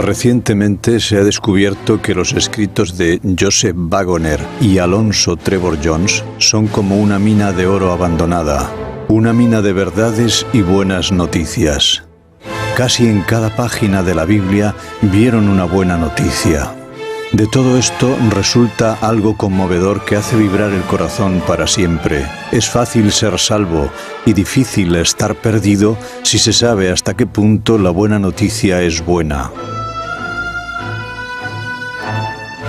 Recientemente se ha descubierto que los escritos de Joseph Waggoner y Alonzo Trevor Jones son como una mina de oro abandonada, una mina de verdades y buenas noticias. Casi en cada página de la Biblia vieron una buena noticia. De todo esto resulta algo conmovedor que hace vibrar el corazón para siempre. Es fácil ser salvo y difícil estar perdido si se sabe hasta qué punto la buena noticia es buena.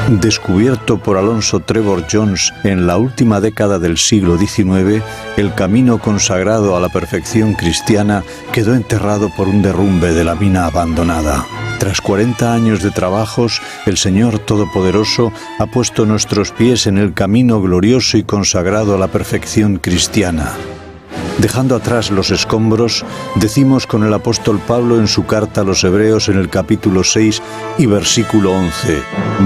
Descubierto por Alonzo Trevor Jones en la última década del siglo XIX, el camino consagrado a la perfección cristiana quedó enterrado por un derrumbe de la mina abandonada. Tras 40 años de trabajos, el Señor Todopoderoso ha puesto nuestros pies en el camino glorioso y consagrado a la perfección cristiana. Dejando atrás los escombros, decimos con el apóstol Pablo en su carta a los Hebreos en el capítulo 6 y versículo 11: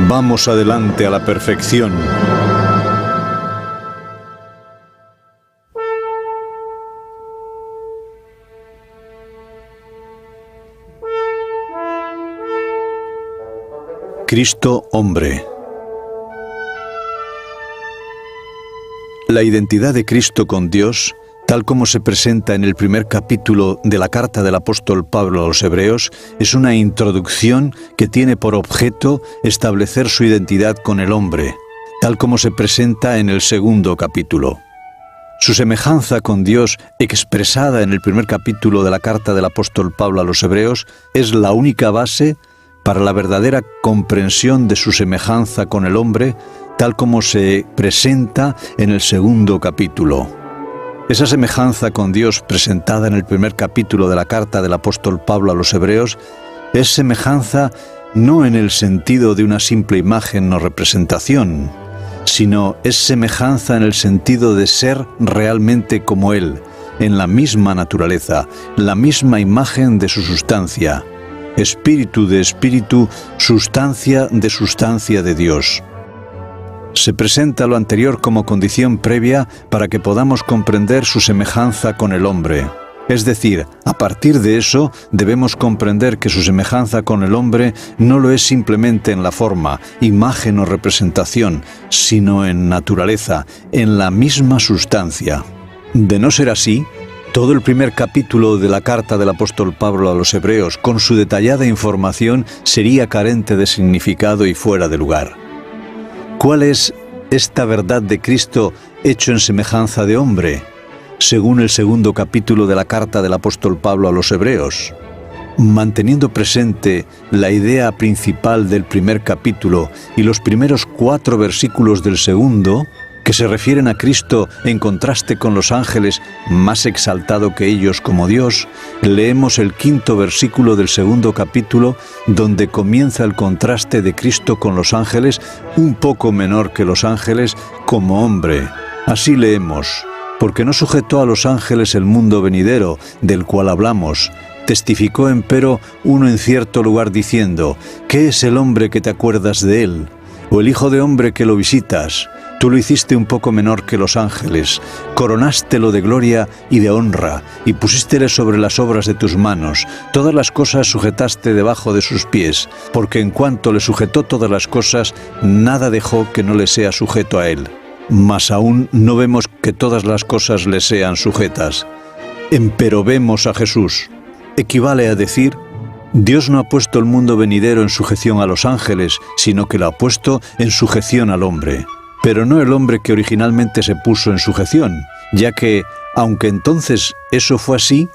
«Vamos adelante a la perfección». Cristo hombre. La identidad de Cristo con Dios, tal como se presenta en el primer capítulo de la carta del apóstol Pablo a los Hebreos, es una introducción que tiene por objeto establecer su identidad con el hombre, tal como se presenta en el segundo capítulo. Su semejanza con Dios, expresada en el primer capítulo de la carta del apóstol Pablo a los Hebreos, es la única base para la verdadera comprensión de su semejanza con el hombre, tal como se presenta en el segundo capítulo. Esa semejanza con Dios presentada en el primer capítulo de la carta del apóstol Pablo a los Hebreos es semejanza no en el sentido de una simple imagen o representación, sino es semejanza en el sentido de ser realmente como Él, en la misma naturaleza, la misma imagen de su sustancia, espíritu de espíritu, sustancia de Dios. Se presenta lo anterior como condición previa para que podamos comprender su semejanza con el hombre. Es decir, a partir de eso debemos comprender que su semejanza con el hombre no lo es simplemente en la forma, imagen o representación, sino en naturaleza, en la misma sustancia. De no ser así, todo el primer capítulo de la carta del apóstol Pablo a los Hebreos, con su detallada información, sería carente de significado y fuera de lugar. ¿Cuál es esta verdad de Cristo hecho en semejanza de hombre, según el segundo capítulo de la carta del apóstol Pablo a los Hebreos? Manteniendo presente la idea principal del primer capítulo y los primeros 4 versículos del segundo, que se refieren a Cristo en contraste con los ángeles, más exaltado que ellos como Dios, leemos el 5º versículo del segundo capítulo, donde comienza el contraste de Cristo con los ángeles, un poco menor que los ángeles, como hombre. Así leemos: «Porque no sujetó a los ángeles el mundo venidero, del cual hablamos. Testificó empero uno en cierto lugar diciendo: ¿qué es el hombre que te acuerdas de él? O el hijo de hombre que lo visitas? Tú lo hiciste un poco menor que los ángeles, coronástelo de gloria y de honra, y pusístele sobre las obras de tus manos. Todas las cosas sujetaste debajo de sus pies, porque en cuanto le sujetó todas las cosas, nada dejó que no le sea sujeto a él. Mas aún no vemos que todas las cosas le sean sujetas. Empero vemos a Jesús». Equivale a decir: Dios no ha puesto el mundo venidero en sujeción a los ángeles, sino que lo ha puesto en sujeción al hombre. Pero no el hombre que originalmente se puso en sujeción, ya que, aunque entonces eso fue así,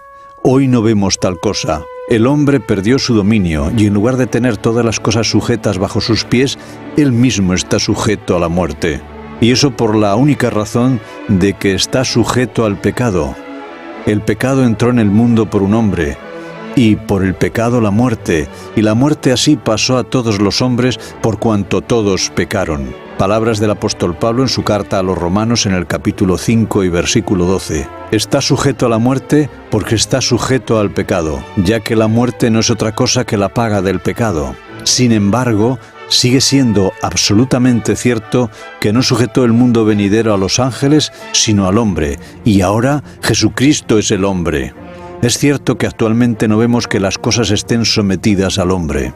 hoy no vemos tal cosa. El hombre perdió su dominio y en lugar de tener todas las cosas sujetas bajo sus pies, él mismo está sujeto a la muerte. Y eso por la única razón de que está sujeto al pecado. El pecado entró en el mundo por un hombre, y por el pecado la muerte, y la muerte así pasó a todos los hombres por cuanto todos pecaron. Palabras del apóstol Pablo en su carta a los Romanos en el capítulo 5 y versículo 12. Está sujeto a la muerte porque está sujeto al pecado, ya que la muerte no es otra cosa que la paga del pecado. Sin embargo, sigue siendo absolutamente cierto que no sujetó el mundo venidero a los ángeles, sino al hombre, y ahora Jesucristo es el hombre. Es cierto que actualmente no vemos que las cosas estén sometidas al hombre.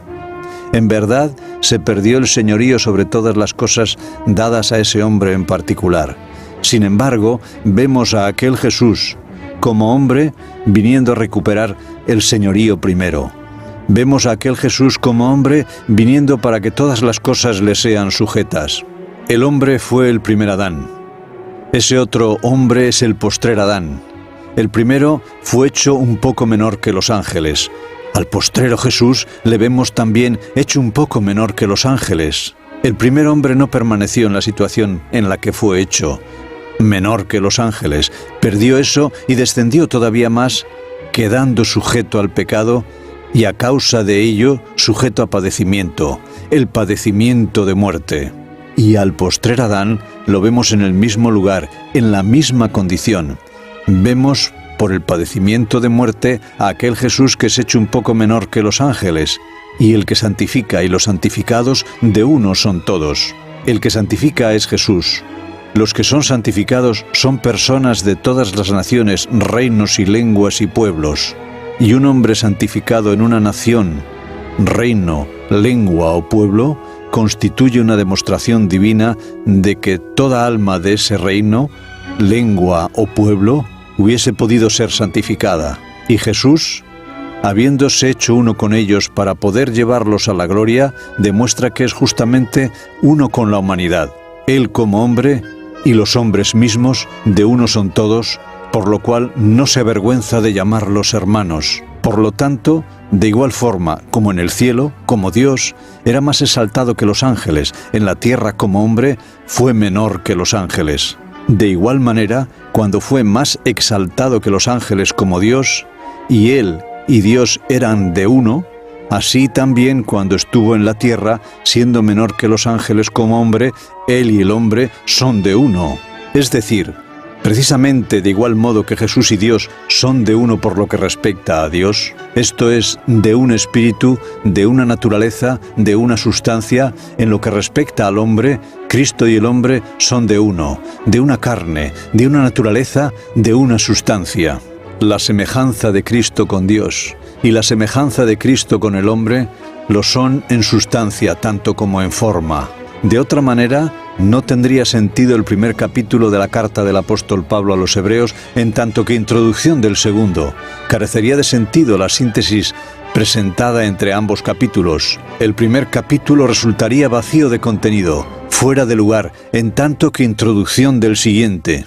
En verdad, se perdió el señorío sobre todas las cosas dadas a ese hombre en particular. Sin embargo, vemos a aquel Jesús, como hombre, viniendo a recuperar el señorío primero. Vemos a aquel Jesús como hombre, viniendo para que todas las cosas le sean sujetas. El hombre fue el primer Adán. Ese otro hombre es el postrer Adán. El primero fue hecho un poco menor que los ángeles. Al postrero Jesús le vemos también hecho un poco menor que los ángeles. El primer hombre no permaneció en la situación en la que fue hecho, menor que los ángeles. Perdió eso y descendió todavía más, quedando sujeto al pecado y a causa de ello sujeto a padecimiento, el padecimiento de muerte. Y al postrer Adán lo vemos en el mismo lugar, en la misma condición. Vemos por el padecimiento de muerte a aquel Jesús que es hecho un poco menor que los ángeles, y el que santifica y los santificados de uno son todos. El que santifica es Jesús. Los que son santificados son personas de todas las naciones, reinos y lenguas y pueblos. Y un hombre santificado en una nación, reino, lengua o pueblo, constituye una demostración divina de que toda alma de ese reino, lengua o pueblo, hubiese podido ser santificada. Y Jesús, habiéndose hecho uno con ellos para poder llevarlos a la gloria, demuestra que es justamente uno con la humanidad. Él como hombre y los hombres mismos de uno son todos, por lo cual no se avergüenza de llamarlos hermanos. Por lo tanto, de igual forma como en el cielo, como Dios, era más exaltado que los ángeles, en la tierra como hombre, fue menor que los ángeles. De igual manera, cuando fue más exaltado que los ángeles como Dios, y Él y Dios eran de uno, así también cuando estuvo en la tierra, siendo menor que los ángeles como hombre, Él y el hombre son de uno. Es decir, precisamente de igual modo que Jesús y Dios son de uno por lo que respecta a Dios, esto es, de un espíritu, de una naturaleza, de una sustancia, en lo que respecta al hombre, Cristo y el hombre son de uno, de una carne, de una naturaleza, de una sustancia. La semejanza de Cristo con Dios y la semejanza de Cristo con el hombre lo son en sustancia tanto como en forma. De otra manera, no tendría sentido el primer capítulo de la carta del apóstol Pablo a los Hebreos, en tanto que introducción del segundo. Carecería de sentido la síntesis presentada entre ambos capítulos. El primer capítulo resultaría vacío de contenido, fuera de lugar, en tanto que introducción del siguiente.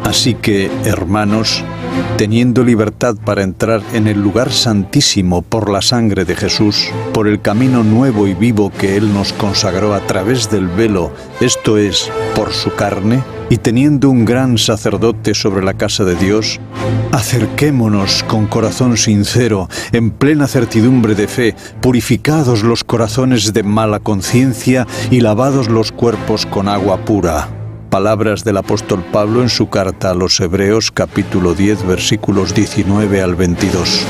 Así que, hermanos, teniendo libertad para entrar en el lugar santísimo por la sangre de Jesús, por el camino nuevo y vivo que Él nos consagró a través del velo, esto es, por su carne, y teniendo un gran sacerdote sobre la casa de Dios, acerquémonos con corazón sincero, en plena certidumbre de fe, purificados los corazones de mala conciencia y lavados los cuerpos con agua pura. Palabras del apóstol Pablo en su carta a los Hebreos, capítulo 10, versículos 19 al 22.